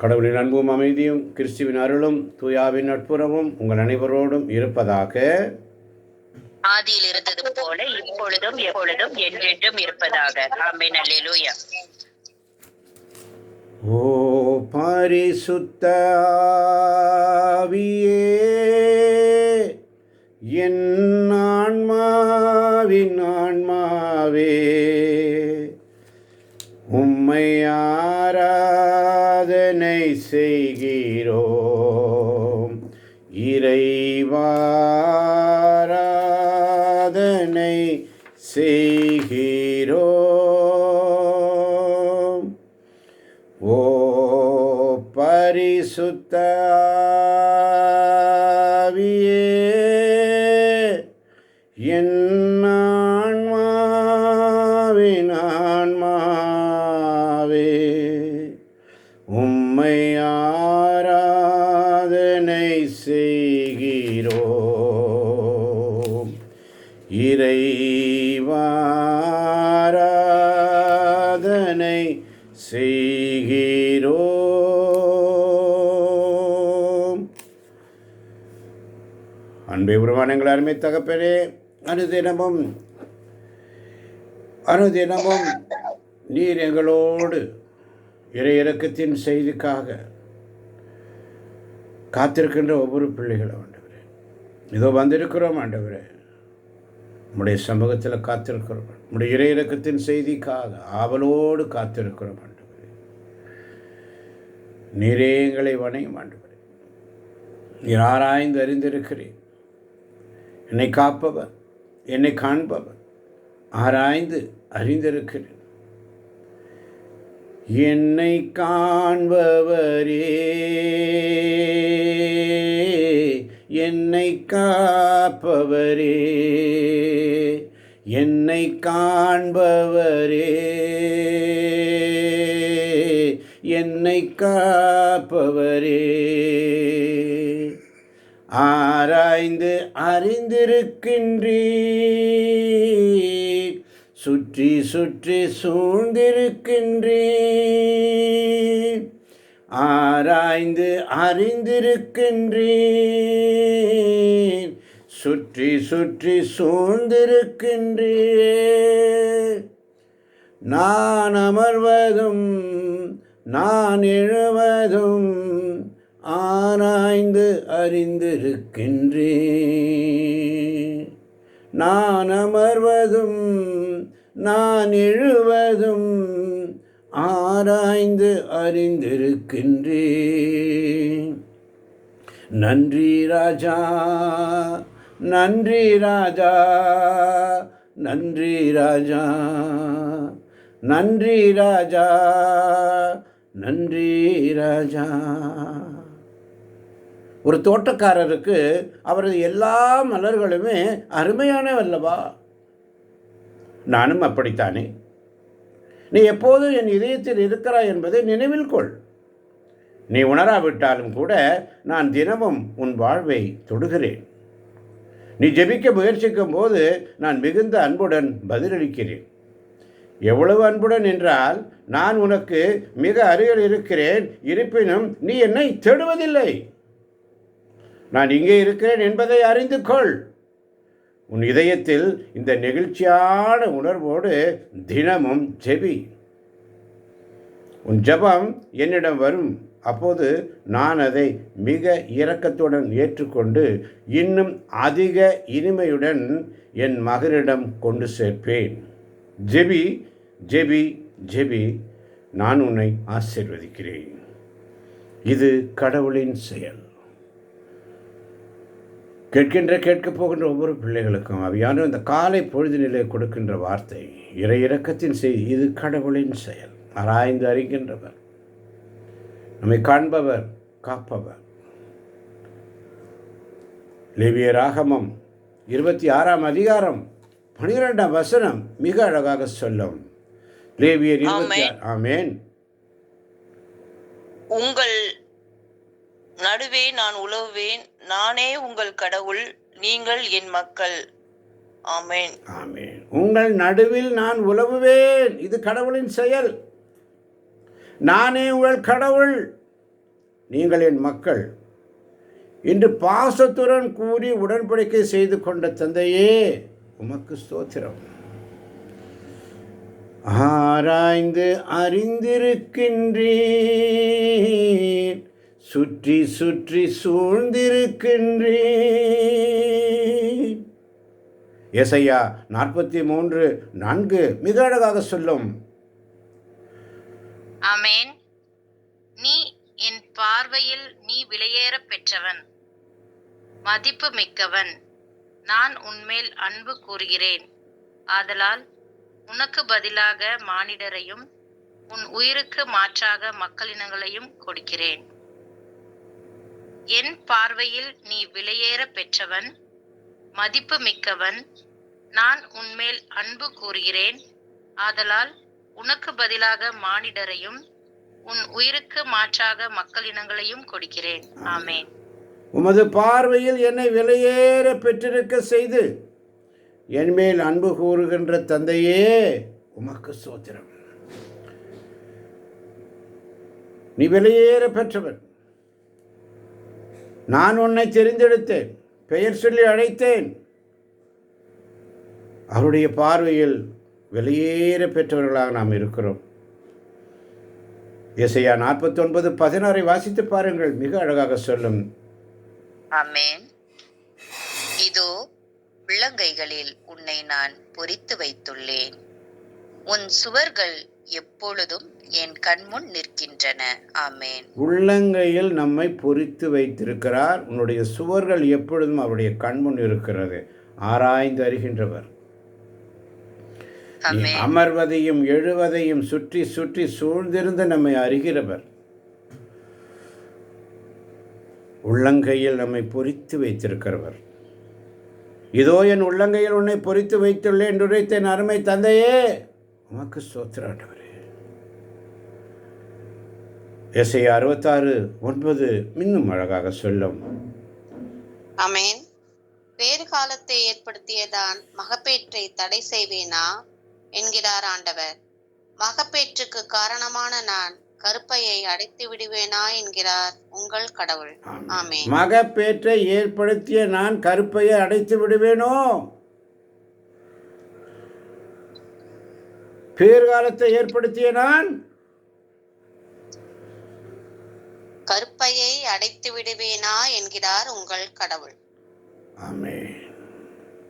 கடவுளின் அன்பும் அமைதியும் கிறிஸ்துவின் அருளும் தூயாவின் நட்புறவும் உங்கள் அனைவரோடும் இருப்பதாக. ஆதியில் இருந்தது போல இப்பொழுதும் எப்பொழுதும் என்றென்றும் இருப்பதாக. ஆமென். அல்லேலூயா. ஓ பரிசுத்த ஆவியே, என் ஆன்மாவின் ஆன்மாவே, உம்மை ஆராதனை செய்கிறோம். இறைவாராதனை செய்கிறோம். ஓ பரிசுத்த ஆவியே, என் ஆன்மாவின் ஆன்மாவே, உம்மை ஆராதனை செய்கிறோம். இறைவாராதனை செய்கிறோம். அன்பே உருவானங்கள் அருமை தகப்பனே, அனுதினமும் நீர் எங்களோடு இறை இரக்கத்தின் செய்திக்காக காத்திருக்கின்ற ஒவ்வொரு பிள்ளைகளும் ஆண்டவரே, இதோ வந்திருக்கிறோம் ஆண்டவரே, உம்முடைய சமூகத்தில் காத்திருக்கிறோம். உம்முடைய இறை இரக்கத்தின் செய்திக்காக ஆவலோடு காத்திருக்கிறோம் ஆண்டவரே. நீரே எங்களை வணங்கும் ஆண்டவரே. நீர் ஆராய்ந்து அறிந்திருக்கிறேன். என்னை காப்பவர், என்னை காண்பவர், ஆராய்ந்து அறிந்திருக்கிறேன். என்னை காண்பவரே, என்னை காப்பவரே, என்னை காண்பவரே, என்னை காப்பவரே, ஆராய்ந்து அறிந்திருக்கின்றீர், சுற்றி சுற்றி சூழ்ந்திருக்கின்றீர். ஆராய்ந்து அறிந்திருக்கின்றீர், சுற்றி சுற்றி சூழ்ந்திருக்கின்றீர். நான் அமர்வதும் நான் எழுவதும் ஆராய்ந்து அறிந்திருக்கின்றேன். நான் அமர்வதும் நான் எழுவதும் ஆராய்ந்து அறிந்திருக்கின்றேன். நன்றி ராஜா, நன்றி ராஜா, நன்றி ராஜா, நன்றி ராஜா, நன்றி ராஜா. ஒரு தோட்டக்காரருக்கு அவரது எல்லா மலர்களுமே அருமையானவல்லவா? நானும் அப்படித்தானே. நீ எப்போதும் என் இதயத்தில் இருக்கிறாய் என்பதை நினைவில் கொள். நீ உணராவிட்டாலும் கூட நான் தினமும் உன் வாழ்வை தொடுகிறேன். நீ ஜெபிக்க முயற்சிக்கும் போது நான் மிகுந்த அன்புடன் பதிலளிக்கிறேன். எவ்வளவு அன்புடன் என்றால், நான் உனக்கு மிக அருகில் இருக்கிறேன், இருப்பினும் நீ என்னை தேடுவதில்லை. நான் இங்கே இருக்கிறேன் என்பதை அறிந்து கொள். உன் இதயத்தில் இந்த நெகிழ்ச்சியான உணர்வோடு தினமும் ஜெபி. உன் ஜெபம் என்னிடம் வரும். அப்போது நான் அதை மிக இரக்கத்துடன் ஏற்றுக்கொண்டு இன்னும் அதிக இனிமையுடன் என் மகனிடம் கொண்டு சேர்ப்பேன். ஜெபி, ஜெபி, ஜெபி, நான் உன்னை ஆசீர்வதிக்கிறேன். இது கடவுளின் செயல். கேட்கப் போகின்ற ஒவ்வொரு பிள்ளைகளுக்கும் அவையான இந்த காலை பொழுதினிலே கொடுக்கின்ற வார்த்தை இறை இரக்கத்தின் செய்தி. இது கடவுளின் செயல். ஆராய்ந்து அறிகின்றவர், நம்மை காண்பவர், காப்பவர். லேவியராகமம் 26ஆம் அதிகாரம் 12ஆம் வசனம் மிக அழகாக சொல்லும். லேவியர் 26. ஆமென். உங்கள் நடுவே நான் உலவுவேன், நானே உங்கள் கடவுள், நீங்கள் என் மக்கள். ஆமென். ஆமென். உங்கள் நடுவில் நான் உலவுவேன். இது கடவுளின் செயல். நானே உங்கள் கடவுள், நீங்கள் என் மக்கள். இன்று பாசத்துடன் கூறி உடன்படிக்கை செய்து கொண்ட தந்தையே, உமக்கு ஸ்தோத்திரம். ஆராய்ந்து அறிந்திருக்கின்றீர், சுற்றி சுற்றி சூழ்ந்திருக்கின்றீர். எசையா 43:4 மிக அழகாக சொல்லும். ஆமென். நீ என் பார்வையில் நீ விலையேற பெற்றவன், மதிப்பு மிக்கவன். நான் உன்மேல் அன்பு கூறுகிறேன். ஆதலால் உனக்கு பதிலாக மானிடரையும் உன் உயிருக்கு மாற்றாக மக்களினங்களையும் கொடுக்கிறேன். என் பார்வையில் நீ விலையேற பெற்றவன், மதிப்பு மிக்கவன். நான் உன்மேல் அன்பு கூறுகிறேன். ஆதலால் உனக்கு பதிலாக மானிடரையும் உன் உயிருக்கு மாற்றாக மக்களினங்களையும் கொடுக்கிறேன். ஆமென். உமது பார்வையில் என்னை விலையேற பெற்றிருக்க செய்து என்மேல் அன்பு கூறுகின்ற தந்தையே, உமக்கு ஸ்தோத்திரம். நீ விலையேற பெற்றவன். நான் உன்னை தெரிந்தெடுத்தேன், பெயர் சொல்லி அழைத்தேன். அவருடைய பார்வையில் விலையேற பெற்றவர்களாக நாம் இருக்கிறோம். எசையா 49:16 வாசித்து பாருங்கள், மிக அழகாக சொல்லும். ஆமென். இதோ உள்ளங்கைகளில் உன்னை நான் பொறித்து வைத்துள்ளேன். உன் சுவர்கள் எப்பொழுதும் என் கண்முன் நிற்கின்றன. ஆமென். உள்ளங்கையில் நம்மை பொறித்து வைத்திருக்கிறார். உன்னுடைய சுவர்கள் எப்பொழுதும் அவருடைய கண்முன் இருக்கிறது. ஆராய்ந்து அறிகின்றவர். நீ அமர்வதையும் எழுவதையும் சுற்றி சுற்றி சூழ்ந்திருந்து நம்மை அறிகிறவர். உள்ளங்கையில் நம்மை பொறித்து வைத்திருக்கிறவர். இதோ என் உள்ளங்கையில் உன்னை பொறித்து வைத்துள்ளேன் என்று உரைத்தேன் அருமை தந்தையே, உமக்கு ஸ்தோத்திரம் ஆண்டவரே. எசையா 66:9 இன்னும் அழகாக சொல்லும். ஆமென். வேறு காலத்தை ஏற்படுத்தியதான் மகப்பேற்றை தடை செய்வேனா என்கிறார் ஆண்டவர். மகப்பேற்றுக்கு காரணமான நான் கருப்பையை அடைத்து விடுவேனா என்கிறார் உங்கள் கடவுள். ஆமென். மகப்பேற்றை ஏற்படுத்திய நான் கருப்பையை அடைத்து விடுவேனோ? பேர்காலத்தை ஏற்படுத்திய நான் கருப்பையை அடைத்து விடுவேனா என்கிறார் உங்கள் கடவுள். ஆமென்.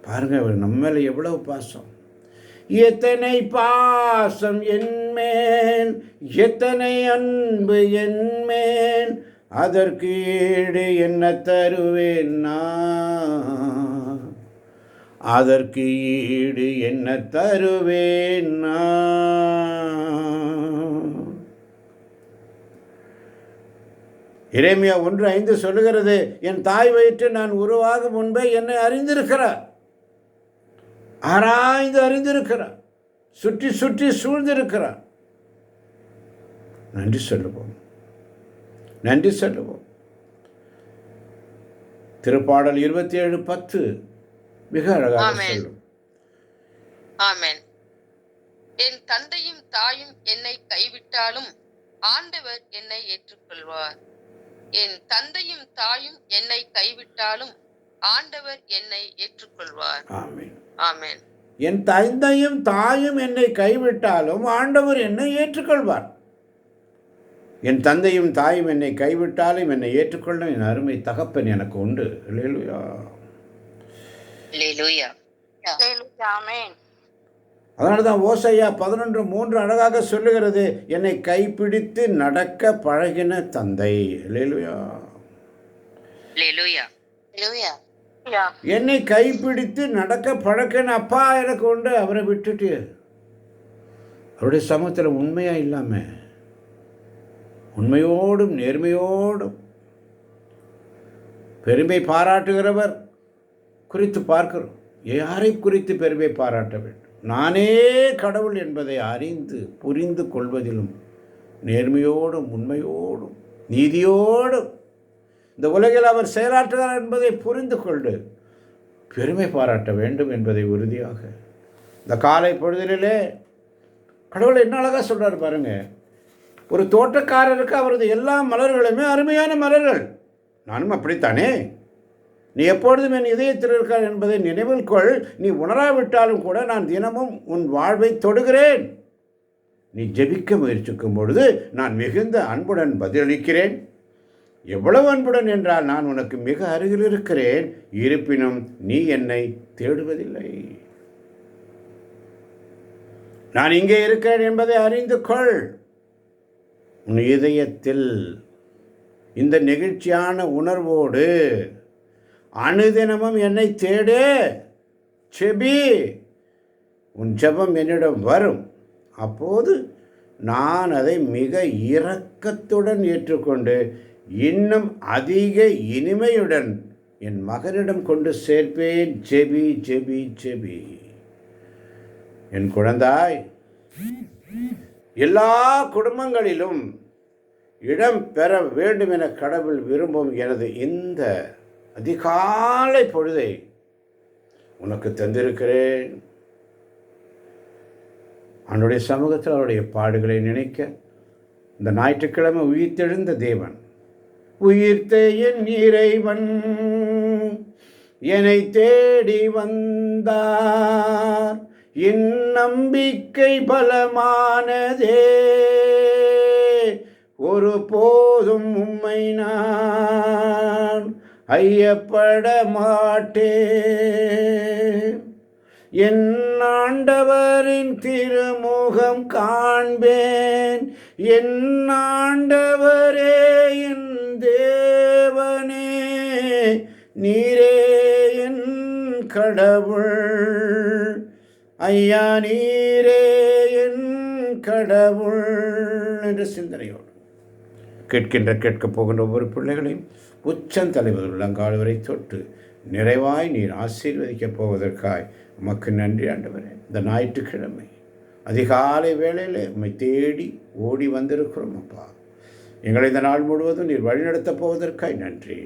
பாருங்க, அவர் நம்ம மேல எவ்வளவு பாசம். எத்தனை பாசம் என்மேல், எத்தனை அன்பு என்மேல், அதற்கு ஈடு என்ன தருவேன் நான், அதற்கு ஈடு என்ன தருவேன் நான். எரேமியா 1:5 சொல்லுகிறது, என் தாய் வயிற்று நான் உருவாகும் முன்பே என்னை அறிந்திருக்கிறார். ஆராய்ந்து அறிந்திருக்கிறார். சுற்றி சுற்றி சூழ்ந்திருக்கிறார். நன்றி சொல்லுவோம், நன்றி சொல்லுவோம். திருப்பாடல் 27:10 மிக அழகாக சொல்லும். ஆமென். என் தந்தையும் தாயும் என்னை கைவிட்டாலும் ஆண்டவர் என்னை ஏற்றுக்கொள்வார். என் தந்தையும் தாயும் என்னை கைவிட்டாலும் ஆண்டவர் என்னை ஏற்றுக்கொள்வார். ஆமென். ஆமென். என் தந்தையும் தாயும் என்னை கைவிட்டாலும் ஆண்டவர் என்னை ஏற்றுக்கொள்வார். என் தந்தையும் தாயும் என்னை கைவிட்டாலும் என்னை ஏற்றுக்கொள்ளும் என் அருமை தகப்பன் எனக்கு உண்டு. அல்லேலூயா. அல்லேலூயா. ஆமென். அதனால தான் ஓசையா 11:3 அழகாக சொல்லுகிறது, என்னை கைப்பிடித்து நடக்க பழகின தந்தை. அல்லேலூயா. அல்லேலூயா. அல்லேலூயா. என்னை கைப்பிடித்து நடக்க பழக்கின அப்பா எனக்கு உண்டு. அவரை விட்டுட்டு அவருடைய சமூகத்தில் உண்மையா இல்லாம, உண்மையோடும் நேர்மையோடும் பெருமை பாராட்டுகிறவர் குறித்து பார்க்கிறோம். யாரை குறித்து பெருமை பாராட்ட வேண்டும்? நானே கடவுள் என்பதை அறிந்து புரிந்து கொள்வதிலும் நேர்மையோடும் உண்மையோடும் நீதியோடும் இந்த உலகில் அவர் செயலாற்றுகிறார் என்பதை புரிந்து கொண்டு பெருமை பாராட்ட வேண்டும் என்பதை உறுதியாக இந்த காலை பொழுதிலே கடவுளை என்ன அழகாக சொல்கிறார் பாருங்க. ஒரு தோட்டக்காரருக்கு அவரது எல்லா மலர்களுமே அருமையான மலர்கள். நானும் அப்படித்தானே. நீ எப்பொழுதும் என் இதயத்தில் இருக்கார் என்பதை நினைவில் கொள். நீ உணராவிட்டாலும் கூட நான் தினமும் உன் வாழ்வை தொடுகிறேன். நீ ஜெபிக்க முயற்சிக்கும் பொழுது நான் மிகுந்த அன்புடன் பதிலளிக்கிறேன். எவ்வளவு அன்புடன் என்றால் நான் உனக்கு மிக அருகில் இருக்கிறேன். இருப்பினும் நீ என்னை தேடுவதில்லை. நான் இங்கே இருக்கிறேன் என்பதை அறிந்து கொள். உன் இதயத்தில் இந்த நெகிழ்ச்சியான உணர்வோடு அனுதினமும் என்னை தேடு, செபி. உன் ஜெபம் என்னிடம் வரும். அப்போது நான் அதை மிக இரக்கத்துடன் ஏற்றுக்கொண்டு இன்னும் அதிக இனிமையுடன் என் மகனிடம் கொண்டு சேர்ப்பேன். JP, JP, JP. என் குழந்தாய், எல்லா குடும்பங்களிலும் இடம் பெற வேண்டும் என கடவுள் விரும்பும் எனது இந்த அதிகாலை பொழுதை உனக்கு தந்திருக்கிறேன். அவனுடைய சமூகத்தில் அவருடைய பாடுகளை நினைக்க இந்த ஞாயிற்றுக்கிழமை உயிர்த்தெழுந்த தேவன், உயிர்த்த என் இறைவன் என்னை தேடி வந்தார். என் நம்பிக்கை பலமானதே, ஒரு போதும் உம்மை நான் ஐயப்பட மாட்டேன். என் ஆண்டவரின் திருமுகம் காண்பேன். என் ஆண்டவரே, என் தேவனே, நீரே என் கடவுள். ஐயா, நீரே என் கடவுள் என்ற சிந்தனையோடு கேட்கப் போகின்ற ஒவ்வொரு பிள்ளைகளையும் உச்சந்தலைவர் உள்ளங்கால் வரை தொட்டு நிறைவாய் நீர் ஆசீர்வதிக்கப் போவதற்காய் உமக்கு நன்றி ஆண்டவரே. இந்த ஞாயிற்றுக்கிழமை அதிகாலை வேளையில் உம்மை தேடி ஓடி வந்திருக்கிறோம் அப்பா. எங்களை இந்த நாள் முழுவதும் நீர் வழிநடத்தப் போவதற்காய் நன்றி.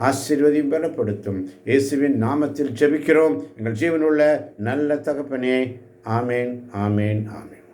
ஆசீர்வதியும் பலப்படுத்தும் இயேசுவின் நாமத்தில் ஜெபிக்கிறோம் எங்கள் ஜீவனுள்ள நல்ல தகப்பனே. ஆமேன், ஆமேன், ஆமேன், ஆமென்.